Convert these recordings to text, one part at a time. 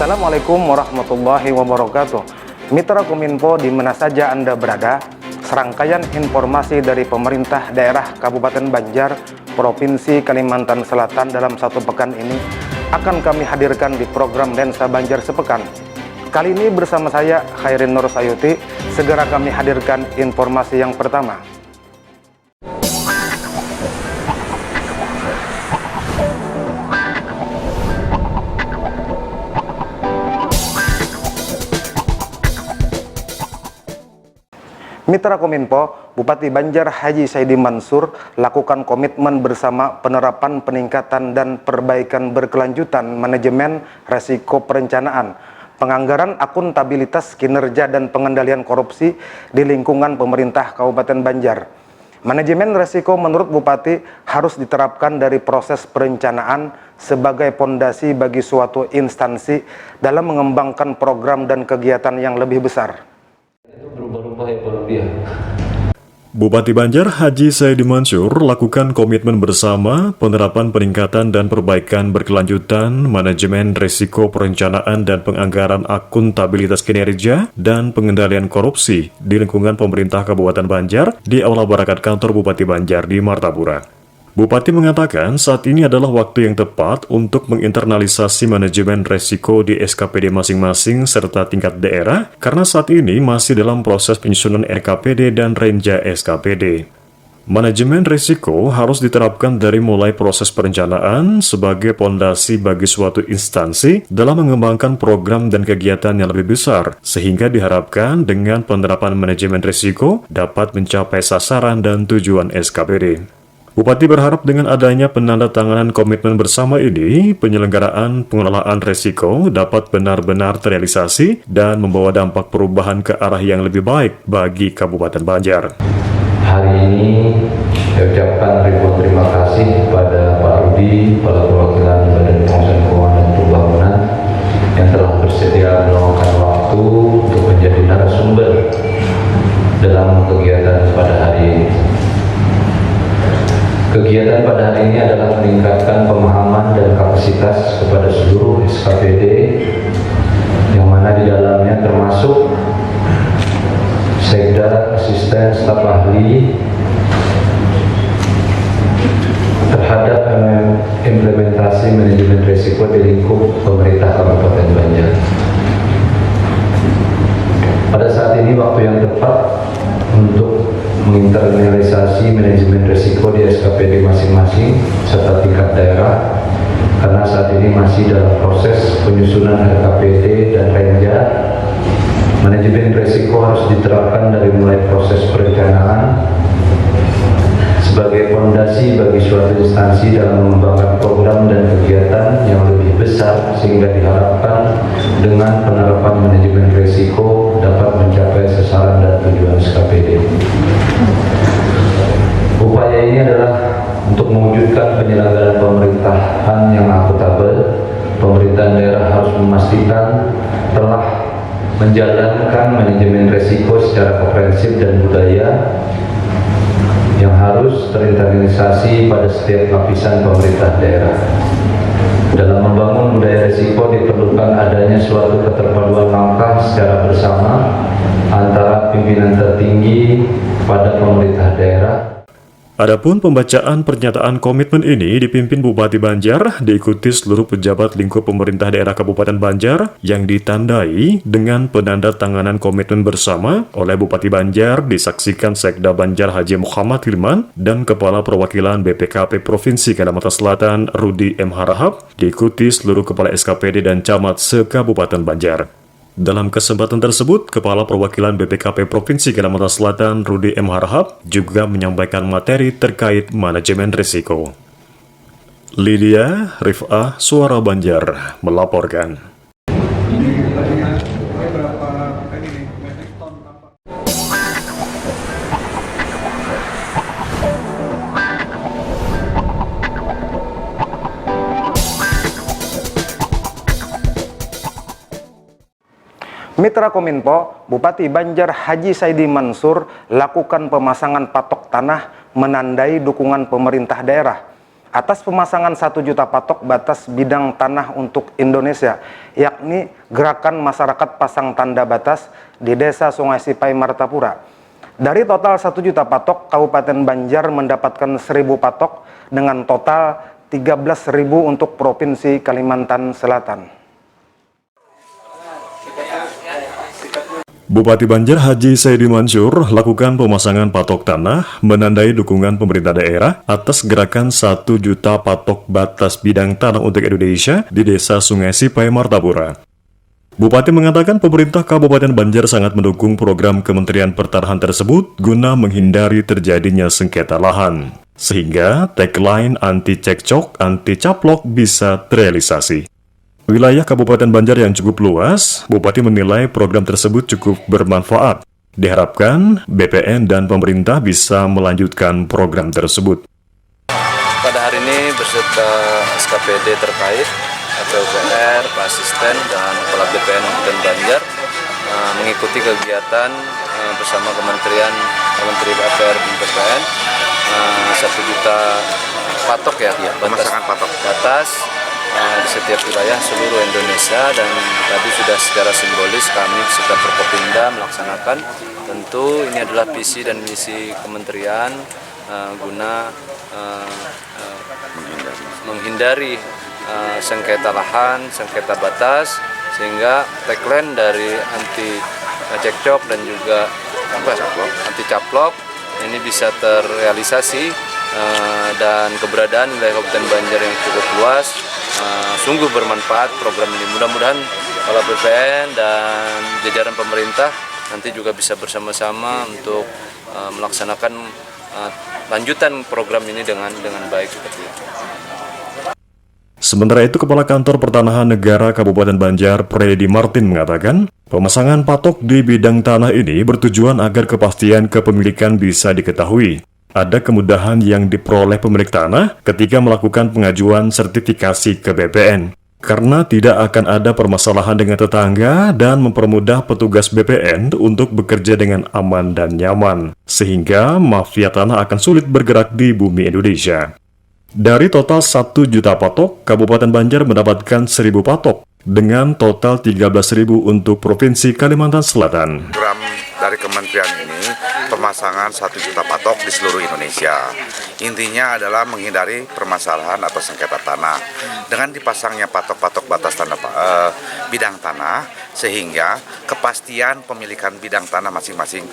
Assalamualaikum warahmatullahi wabarakatuh. Mitra Kominfo di mana saja Anda berada, serangkaian informasi dari pemerintah daerah Kabupaten Banjar, Provinsi Kalimantan Selatan dalam satu pekan ini akan kami hadirkan di program Lensa Banjar Sepekan. Kali ini bersama saya Khairin Nur Sayuti, segera kami hadirkan informasi yang pertama. Mitra Kominfo, Bupati Banjar Haji Saidi Mansur lakukan komitmen bersama penerapan peningkatan dan perbaikan berkelanjutan manajemen resiko perencanaan, penganggaran, akuntabilitas, kinerja dan pengendalian korupsi di lingkungan pemerintah Kabupaten Banjar. Manajemen resiko menurut Bupati harus diterapkan dari proses perencanaan sebagai pondasi bagi suatu instansi dalam mengembangkan program dan kegiatan yang lebih besar. Bupati Banjar Haji Saidi Mansur lakukan komitmen bersama penerapan peningkatan dan perbaikan berkelanjutan manajemen risiko perencanaan dan penganggaran akuntabilitas kinerja dan pengendalian korupsi di lingkungan pemerintah Kabupaten Banjar di Aula Barakat kantor Bupati Banjar di Martapura. Bupati mengatakan saat ini adalah waktu yang tepat untuk menginternalisasi manajemen resiko di SKPD masing-masing serta tingkat daerah karena saat ini masih dalam proses penyusunan RKPD dan Renja SKPD. Manajemen risiko harus diterapkan dari mulai proses perencanaan sebagai pondasi bagi suatu instansi dalam mengembangkan program dan kegiatan yang lebih besar, sehingga diharapkan dengan penerapan manajemen risiko dapat mencapai sasaran dan tujuan SKPD. Bupati berharap dengan adanya penandatanganan komitmen bersama ini, penyelenggaraan pengelolaan risiko dapat benar-benar terrealisasi dan membawa dampak perubahan ke arah yang lebih baik bagi Kabupaten Banjar. Hari ini saya ucapkan ribuan terima kasih kepada Pak Rudi, Kepala Perwakilan Badan Pengusahaan Keuangan dan Pembangunan yang telah bersedia meluangkan waktu untuk menjadi narasumber dalam kegiatan pada hari ini. Kegiatan pada hari ini adalah meningkatkan pemahaman dan kapasitas kepada seluruh SKPD yang mana di dalamnya termasuk sekda, asisten, staf ahli terhadap implementasi manajemen risiko di lingkup pemerintah Kabupaten Banjar. Pada saat ini waktu yang tepat untuk menginternalisasi manajemen risiko di SKPD masing-masing serta tingkat daerah karena saat ini masih dalam proses penyusunan RKPD dan Renja. Manajemen risiko harus diterapkan dari mulai proses perencanaan sebagai fondasi bagi suatu instansi dalam mengembangkan program dan kegiatan yang lebih besar sehingga diharapkan dengan penerapan manajemen risiko dapat mencapai sasaran dan tujuan SKPD. Upaya ini adalah untuk mewujudkan penyelenggaraan pemerintahan yang akuntabel. Pemerintahan daerah harus memastikan telah menjalankan manajemen risiko secara komprehensif dan budaya yang harus terinternalisasi pada setiap lapisan pemerintah daerah. Dalam membangun budaya risiko diperlukan adanya suatu keterpaduan langkah secara bersama antara pimpinan tertinggi pada pemerintah daerah. Adapun pembacaan pernyataan komitmen ini dipimpin Bupati Banjar diikuti seluruh pejabat lingkup pemerintah daerah Kabupaten Banjar yang ditandai dengan penandatanganan komitmen bersama oleh Bupati Banjar disaksikan Sekda Banjar Haji Muhammad Hilman dan Kepala Perwakilan BPKP Provinsi Kalimantan Selatan Rudi M. Harahap diikuti seluruh Kepala SKPD dan Camat se-Kabupaten Banjar. Dalam kesempatan tersebut, Kepala Perwakilan BPKP Provinsi Kalimantan Selatan Rudi M. Harahap juga menyampaikan materi terkait manajemen risiko. Lydia Rif'ah, Suara Banjar, melaporkan. Mitra Kominfo, Bupati Banjar Haji Saidi Mansur lakukan pemasangan patok tanah menandai dukungan pemerintah daerah. atas pemasangan 1 juta patok batas bidang tanah untuk Indonesia, yakni Gerakan Masyarakat Pasang Tanda Batas di Desa Sungai Sipai, Martapura. Dari total 1 juta patok, Kabupaten Banjar mendapatkan 1.000 patok dengan total 13.000 untuk Provinsi Kalimantan Selatan. Bupati Banjar Haji Saidi Mansur lakukan pemasangan patok tanah menandai dukungan pemerintah daerah atas gerakan 1 juta patok batas bidang tanah untuk Indonesia di Desa Sungai Sipai, Martapura. Bupati mengatakan pemerintah Kabupaten Banjar sangat mendukung program Kementerian Pertanahan tersebut guna menghindari terjadinya sengketa lahan, sehingga tagline anti cekcok, anti caplok bisa terrealisasi. Wilayah Kabupaten Banjar yang cukup luas, Bupati menilai program tersebut cukup bermanfaat. Diharapkan BPN dan pemerintah bisa melanjutkan program tersebut. Pada hari ini beserta SKPD terkait, PUPR, Pak Asisten, dan Kepala BPN Kabupaten Banjar mengikuti kegiatan bersama Menteri PUPR dan BPN 1 juta patok ya, pemasangan patok batas di setiap wilayah seluruh Indonesia, dan tadi sudah secara simbolis kami beserta Forkopimda melaksanakan. Tentu ini adalah visi dan misi kementerian guna menghindari sengketa lahan, sengketa batas, sehingga tagline dari anti cekcok dan juga anti caplok ini bisa terrealisasi, dan keberadaan wilayah Kabupaten Banjar yang cukup luas sungguh bermanfaat program ini. Mudah-mudahan Kepala BPN dan jajaran pemerintah nanti juga bisa bersama-sama untuk melaksanakan lanjutan program ini dengan baik seperti itu. Sementara itu, Kepala Kantor Pertanahan Negara Kabupaten Banjar, Freddy Martin, mengatakan pemasangan patok di bidang tanah ini bertujuan agar kepastian kepemilikan bisa diketahui. Ada kemudahan yang diperoleh pemilik tanah ketika melakukan pengajuan sertifikasi ke BPN, karena tidak akan ada permasalahan dengan tetangga dan mempermudah petugas BPN untuk bekerja dengan aman dan nyaman, sehingga mafia tanah akan sulit bergerak di bumi Indonesia. Dari total 1 juta patok, Kabupaten Banjar mendapatkan 1.000 patok, dengan total 13.000 untuk Provinsi Kalimantan Selatan. Program dari kementerian ini pemasangan 1 juta patok di seluruh Indonesia. Intinya adalah menghindari permasalahan atau sengketa tanah dengan dipasangnya patok-patok batas tanah bidang tanah, sehingga kepastian pemilikan bidang tanah masing-masing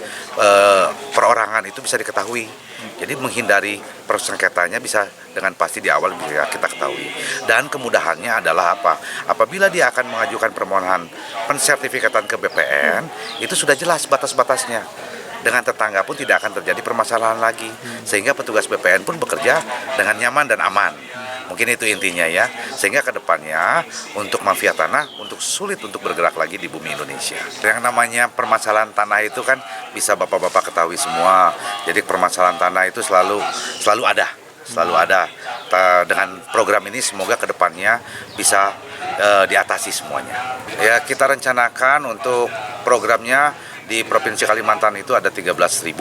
perorangan itu bisa diketahui. Jadi menghindari persengketanya bisa dengan pasti di awal bisa kita ketahui. Dan kemudahannya adalah apa? Apabila dia akan mengajukan permohonan pensertifikatan ke BPN, itu sudah jelas batas-batasnya. Dengan tetangga pun tidak akan terjadi permasalahan lagi. Sehingga petugas BPN pun bekerja dengan nyaman dan aman. Mungkin itu intinya ya. Sehingga ke depannya untuk mafia tanah untuk sulit untuk bergerak lagi di bumi Indonesia. Yang namanya permasalahan tanah itu kan bisa bapak-bapak ketahui semua. Jadi permasalahan tanah itu selalu ada. Dengan program ini semoga ke depannya bisa diatasi semuanya. Ya, kita rencanakan untuk programnya di Provinsi Kalimantan itu ada 13.000,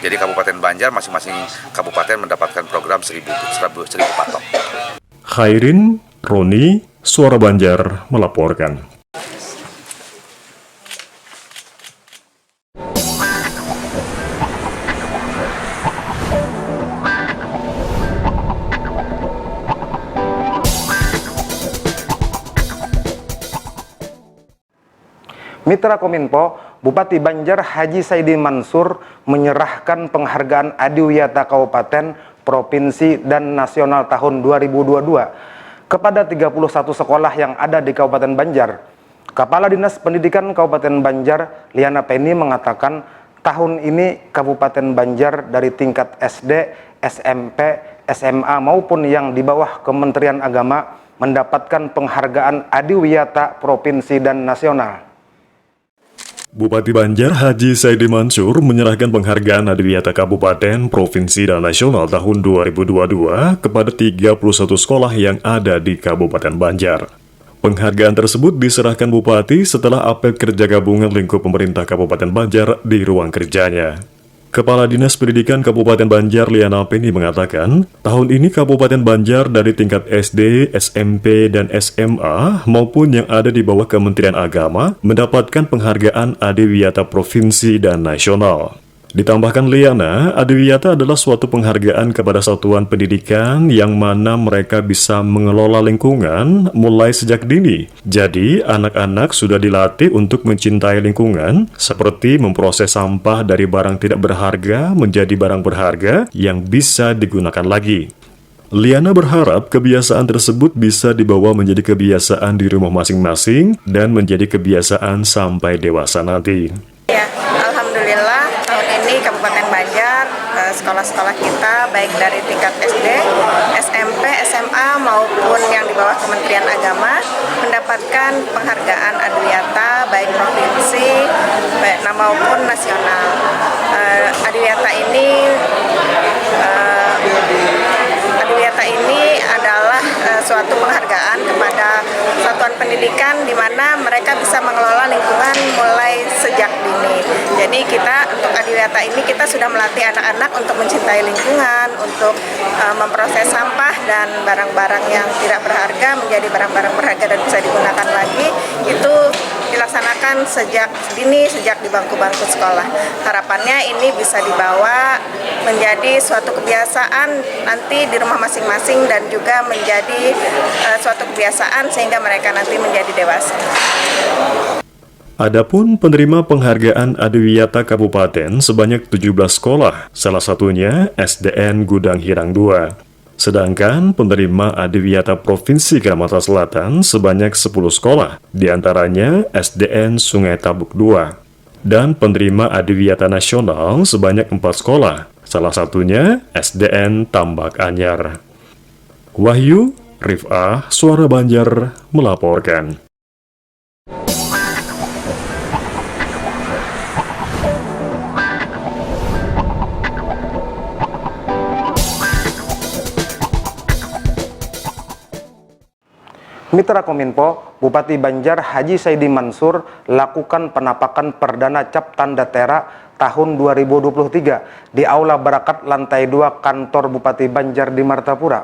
jadi Kabupaten Banjar masing-masing kabupaten mendapatkan program 1.000 patok. Khairin, Roni, Suara Banjar melaporkan. Mitra Kominfo, Bupati Banjar Haji Saidi Mansur menyerahkan penghargaan Adiwiyata Kabupaten, Provinsi, dan Nasional tahun 2022 kepada 31 sekolah yang ada di Kabupaten Banjar. Kepala Dinas Pendidikan Kabupaten Banjar, Liana Penny, mengatakan tahun ini Kabupaten Banjar dari tingkat SD, SMP, SMA maupun yang di bawah Kementerian Agama mendapatkan penghargaan Adiwiyata Provinsi dan Nasional. Bupati Banjar Haji Saidi Mansur menyerahkan penghargaan Adiwiyata Kabupaten, Provinsi, dan Nasional tahun 2022 kepada 31 sekolah yang ada di Kabupaten Banjar. Penghargaan tersebut diserahkan Bupati setelah apel kerja gabungan lingkup pemerintah Kabupaten Banjar di ruang kerjanya. Kepala Dinas Pendidikan Kabupaten Banjar Liana Peni mengatakan, tahun ini Kabupaten Banjar dari tingkat SD, SMP, dan SMA maupun yang ada di bawah Kementerian Agama mendapatkan penghargaan Adiwiyata Provinsi dan Nasional. Ditambahkan Liana, Adiwiyata adalah suatu penghargaan kepada satuan pendidikan yang mana mereka bisa mengelola lingkungan mulai sejak dini. Jadi, anak-anak sudah dilatih untuk mencintai lingkungan, seperti memproses sampah dari barang tidak berharga menjadi barang berharga yang bisa digunakan lagi. Liana berharap kebiasaan tersebut bisa dibawa menjadi kebiasaan di rumah masing-masing dan menjadi kebiasaan sampai dewasa nanti. Ya, alhamdulillah tahun ini Kabupaten Banjar, sekolah-sekolah kita baik dari tingkat SD, SMP, SMA maupun yang di bawah Kementerian Agama mendapatkan penghargaan Adiwiyata baik provinsi maupun nasional. Adiwiyata ini adalah suatu penghargaan kepada satuan pendidikan di mana mereka bisa mengelola lingkungan mulai sejak dini. Jadi kita untuk Adiwiyata ini kita sudah melatih anak-anak untuk mencintai lingkungan, untuk memproses sampah dan barang-barang yang tidak berharga menjadi barang-barang berharga dan bisa digunakan lagi. Itu dilaksanakan sejak dini, sejak di bangku-bangku sekolah. Harapannya ini bisa dibawa menjadi suatu kebiasaan nanti di rumah masing-masing dan juga menjadi suatu kebiasaan sehingga mereka nanti menjadi dewasa. Adapun penerima penghargaan Adiwiyata Kabupaten sebanyak 17 sekolah, salah satunya SDN Gudang Hirang II. Sedangkan penerima Adiwiyata Provinsi Kalimantan Selatan sebanyak 10 sekolah, diantaranya SDN Sungai Tabuk II. Dan penerima Adiwiyata Nasional sebanyak 4 sekolah, salah satunya SDN Tambak Anyar. Wahyu Rif'ah, Suara Banjar, melaporkan. Mitra Kominfo, Bupati Banjar Haji Saidi Mansur lakukan penampakan perdana cap tanda tera tahun 2023 di Aula Barakat lantai 2 kantor Bupati Banjar di Martapura.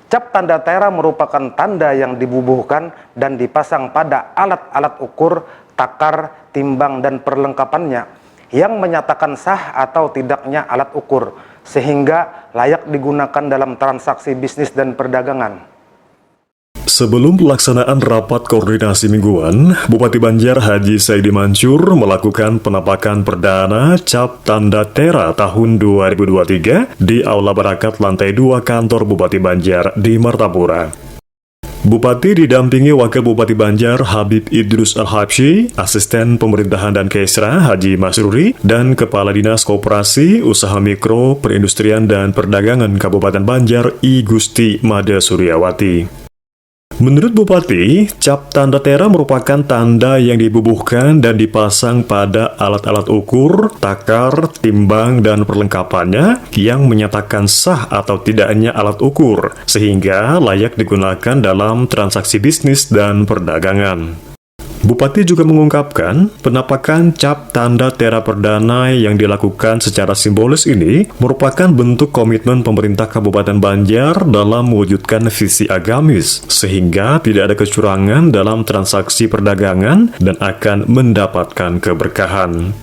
Cap tanda tera merupakan tanda yang dibubuhkan dan dipasang pada alat-alat ukur, takar, timbang, dan perlengkapannya yang menyatakan sah atau tidaknya alat ukur, sehingga layak digunakan dalam transaksi bisnis dan perdagangan. Sebelum pelaksanaan rapat koordinasi mingguan, Bupati Banjar Haji Saidi Mansur melakukan penampakan perdana cap tanda tera tahun 2023 di Aula Barakat lantai 2 kantor Bupati Banjar di Martapura. Bupati didampingi Wakil Bupati Banjar Habib Idrus Al-Habsyi, Asisten Pemerintahan dan Kesra Haji Masruri, dan Kepala Dinas Koperasi, Usaha Mikro, Perindustrian dan Perdagangan Kabupaten Banjar I Gusti Mada Suryawati. Menurut Bupati, cap tanda tera merupakan tanda yang dibubuhkan dan dipasang pada alat-alat ukur, takar, timbang, dan perlengkapannya yang menyatakan sah atau tidaknya alat ukur, sehingga layak digunakan dalam transaksi bisnis dan perdagangan. Bupati juga mengungkapkan, penampakan cap tanda tera perdana yang dilakukan secara simbolis ini merupakan bentuk komitmen pemerintah Kabupaten Banjar dalam mewujudkan visi agamis, sehingga tidak ada kecurangan dalam transaksi perdagangan dan akan mendapatkan keberkahan.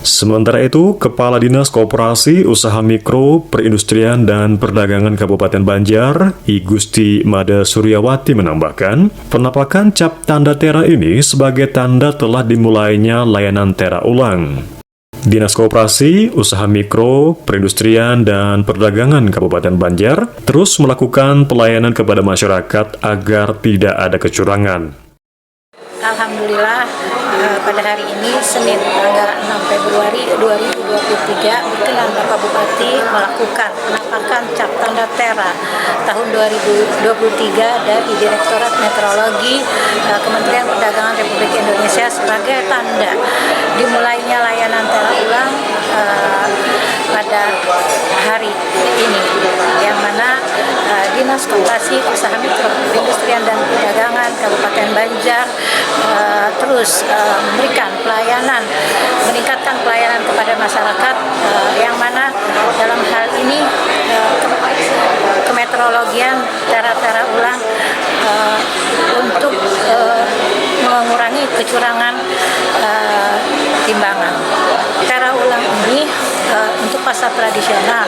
Sementara itu, Kepala Dinas Koperasi, Usaha Mikro, Perindustrian dan Perdagangan Kabupaten Banjar, I Gusti Mada Suryawati menambahkan, penampakan cap tanda tera ini sebagai tanda telah dimulainya layanan tera ulang. Dinas Koperasi, Usaha Mikro, Perindustrian dan Perdagangan Kabupaten Banjar terus melakukan pelayanan kepada masyarakat agar tidak ada kecurangan. Alhamdulillah pada hari ini Senin tanggal 6 Februari 2023 berkenan Bapak Bupati melakukan penampakan cap tanda tera tahun 2023 dari Direktorat Meteorologi Kementerian Perdagangan Republik Indonesia sebagai tanda dimulainya layanan tera ulang pada hari ini, yang mana Dinas Koperasi Usaha Mikro Perindustrian dan Perdagangan Kabupaten Banjar terus memberikan pelayanan, meningkatkan pelayanan kepada masyarakat, yang mana dalam hal ini kemeteorologian tera-tera ulang untuk mengurangi kecurangan timbangan. Tera ulang ini untuk pasar tradisional,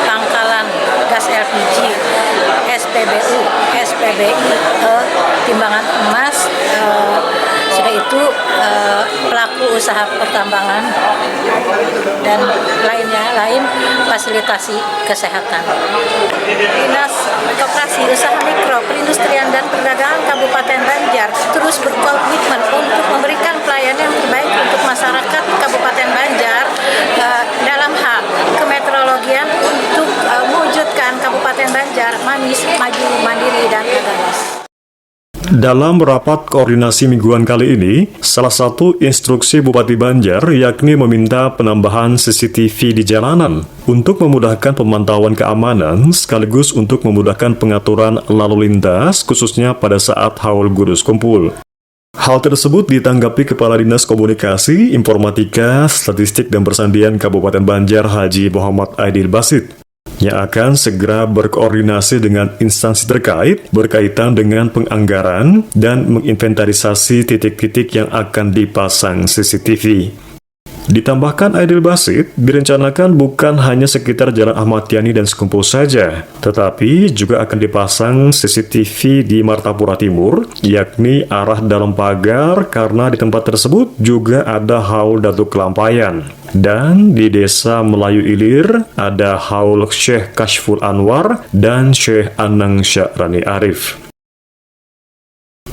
pangkalan gas LPG, SPBU, SPBI, timbangan emas, sudah itu pelaku usaha pertambangan dan lain fasilitasi kesehatan. Dinas Koperasi Usaha Mikro Perindustrian dan Perdagangan Kabupaten Banjar terus berkomitmen untuk memberikan pelayanan yang terbaik untuk masyarakat Kabupaten Banjar dalam hal kemeteorologian untuk mewujudkan Kabupaten Banjar manis, maju, mandiri, dan agamis. Dalam rapat koordinasi mingguan kali ini, salah satu instruksi Bupati Banjar yakni meminta penambahan CCTV di jalanan untuk memudahkan pemantauan keamanan sekaligus untuk memudahkan pengaturan lalu lintas khususnya pada saat haul gudus kumpul. Hal tersebut ditanggapi Kepala Dinas Komunikasi, Informatika, Statistik dan Persandian Kabupaten Banjar Haji Muhammad Aidil Basit, yang akan segera berkoordinasi dengan instansi terkait berkaitan dengan penganggaran dan menginventarisasi titik-titik yang akan dipasang CCTV. Ditambahkan Aidil Basit, direncanakan bukan hanya sekitar Jalan Ahmad Yani dan sekumpul saja, tetapi juga akan dipasang CCTV di Martapura Timur, yakni arah dalam pagar karena di tempat tersebut juga ada haul Datuk Kelampayan. Dan di Desa Melayu Ilir ada haul Syekh Kashful Anwar dan Syekh Anang Syarani Arif.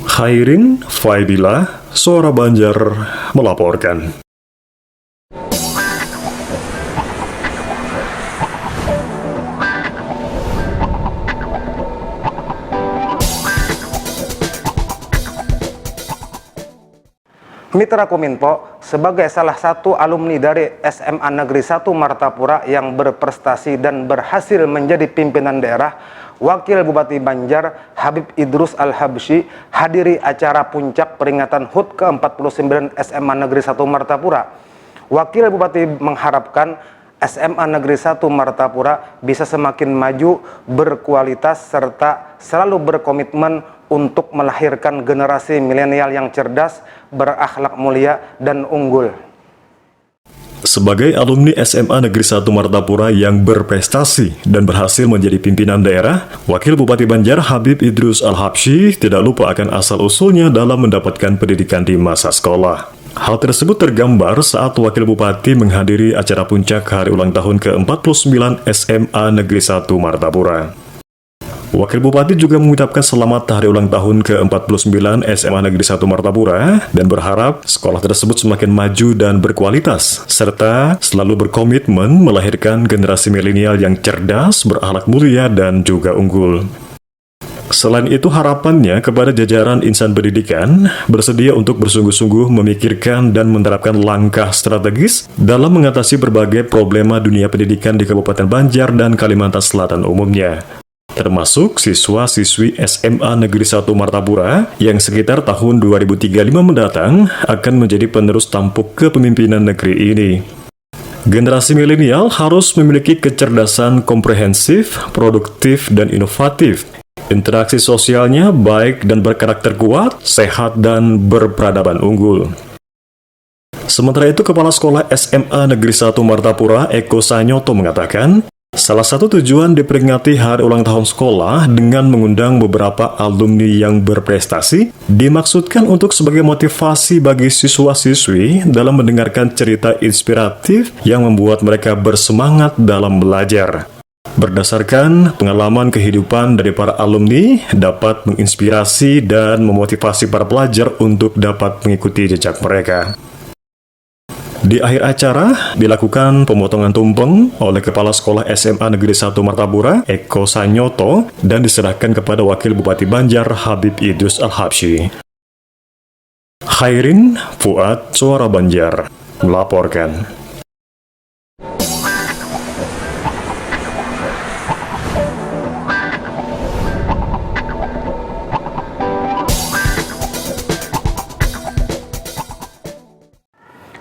Khairin Faidillah, Suara Banjar melaporkan. Mitra Kominfo, sebagai salah satu alumni dari SMA Negeri 1 Martapura yang berprestasi dan berhasil menjadi pimpinan daerah, Wakil Bupati Banjar Habib Idrus Al-Habsyi hadiri acara puncak peringatan HUT ke-49 SMA Negeri 1 Martapura. Wakil Bupati mengharapkan SMA Negeri 1 Martapura bisa semakin maju, berkualitas, serta selalu berkomitmen untuk melahirkan generasi milenial yang cerdas, berakhlak mulia, dan unggul. Sebagai alumni SMA Negeri 1 Martapura yang berprestasi dan berhasil menjadi pimpinan daerah, Wakil Bupati Banjar Habib Idrus Al-Habsyi tidak lupa akan asal-usulnya dalam mendapatkan pendidikan di masa sekolah. Hal tersebut tergambar saat Wakil Bupati menghadiri acara puncak hari ulang tahun ke-49 SMA Negeri 1 Martapura. Wakil Bupati juga mengucapkan selamat hari ulang tahun ke-49 SMA Negeri 1 Martapura dan berharap sekolah tersebut semakin maju dan berkualitas, serta selalu berkomitmen melahirkan generasi milenial yang cerdas, berakhlak mulia, dan juga unggul. Selain itu, harapannya kepada jajaran insan pendidikan bersedia untuk bersungguh-sungguh memikirkan dan menerapkan langkah strategis dalam mengatasi berbagai problema dunia pendidikan di Kabupaten Banjar dan Kalimantan Selatan umumnya, termasuk siswa-siswi SMA Negeri 1 Martapura yang sekitar tahun 2035 mendatang akan menjadi penerus tampuk kepemimpinan negeri ini. Generasi milenial harus memiliki kecerdasan komprehensif, produktif, dan inovatif. Interaksi sosialnya baik dan berkarakter kuat, sehat, dan berperadaban unggul. Sementara itu, Kepala Sekolah SMA Negeri 1 Martapura, Eko Sanyoto, mengatakan, salah satu tujuan diperingati hari ulang tahun sekolah dengan mengundang beberapa alumni yang berprestasi dimaksudkan untuk sebagai motivasi bagi siswa-siswi dalam mendengarkan cerita inspiratif yang membuat mereka bersemangat dalam belajar. Berdasarkan pengalaman kehidupan dari para alumni dapat menginspirasi dan memotivasi para pelajar untuk dapat mengikuti jejak mereka. Di akhir acara, dilakukan pemotongan tumpeng oleh Kepala Sekolah SMA Negeri 1 Martapura, Eko Sanyoto, dan diserahkan kepada Wakil Bupati Banjar, Habib Idrus Al-Habsyi. Khairin Fuad, Suara Banjar, melaporkan.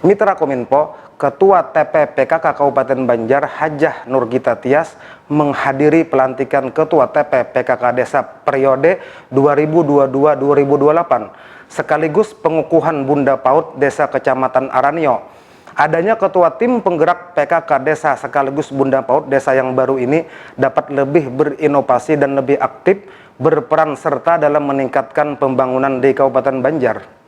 Mitra Kominfo, Ketua TP-PKK Kabupaten Banjar Hajah Nurgita Tias menghadiri pelantikan Ketua TP-PKK Desa periode 2022-2028 sekaligus pengukuhan Bunda PAUD Desa Kecamatan Aranio. Adanya Ketua Tim Penggerak PKK Desa sekaligus Bunda PAUD Desa yang baru ini dapat lebih berinovasi dan lebih aktif berperan serta dalam meningkatkan pembangunan di Kabupaten Banjar.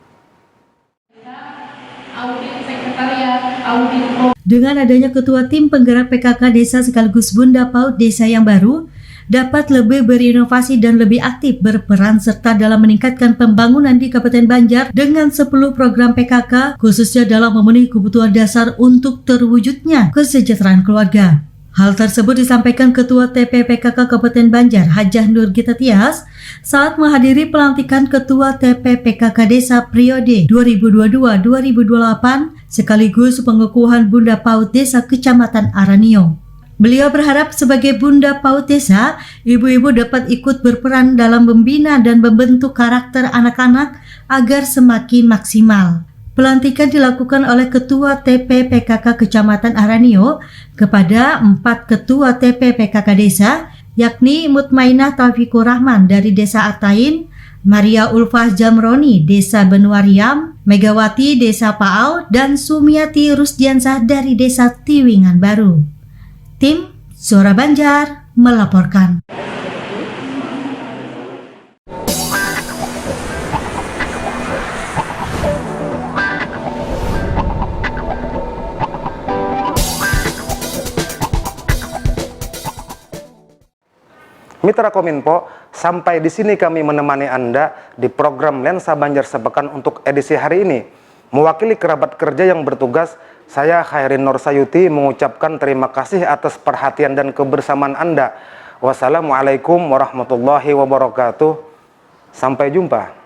Dengan adanya Ketua Tim Penggerak PKK Desa sekaligus Bunda PAUD Desa yang baru, dapat lebih berinovasi dan lebih aktif berperan serta dalam meningkatkan pembangunan di Kabupaten Banjar dengan 10 program PKK, khususnya dalam memenuhi kebutuhan dasar untuk terwujudnya kesejahteraan keluarga. Hal tersebut disampaikan Ketua TP-PKK Kabupaten Banjar Hajah Nurgita Tias saat menghadiri pelantikan Ketua TP-PKK Desa periode 2022-2028 sekaligus pengukuhan Bunda PAUD Desa Kecamatan Aranio. Beliau berharap sebagai Bunda PAUD Desa, ibu-ibu dapat ikut berperan dalam membina dan membentuk karakter anak-anak agar semakin maksimal. Pelantikan dilakukan oleh Ketua TP-PKK Kecamatan Aranio kepada 4 Ketua TP-PKK Desa, yakni Mutmainah Taufikur Rahman dari Desa Atain, Maria Ulfah Jamroni Desa Benuariam, Megawati Desa Paau, dan Sumiati Rusdiansah dari Desa Tiwingan Baru. Tim Suara Banjar melaporkan. Mitra Kominfo, sampai di sini kami menemani Anda di program Lensa Banjar Sepekan untuk edisi hari ini. Mewakili kerabat kerja yang bertugas, saya Khairin Nursayuti mengucapkan terima kasih atas perhatian dan kebersamaan Anda. Wassalamualaikum warahmatullahi wabarakatuh. Sampai jumpa.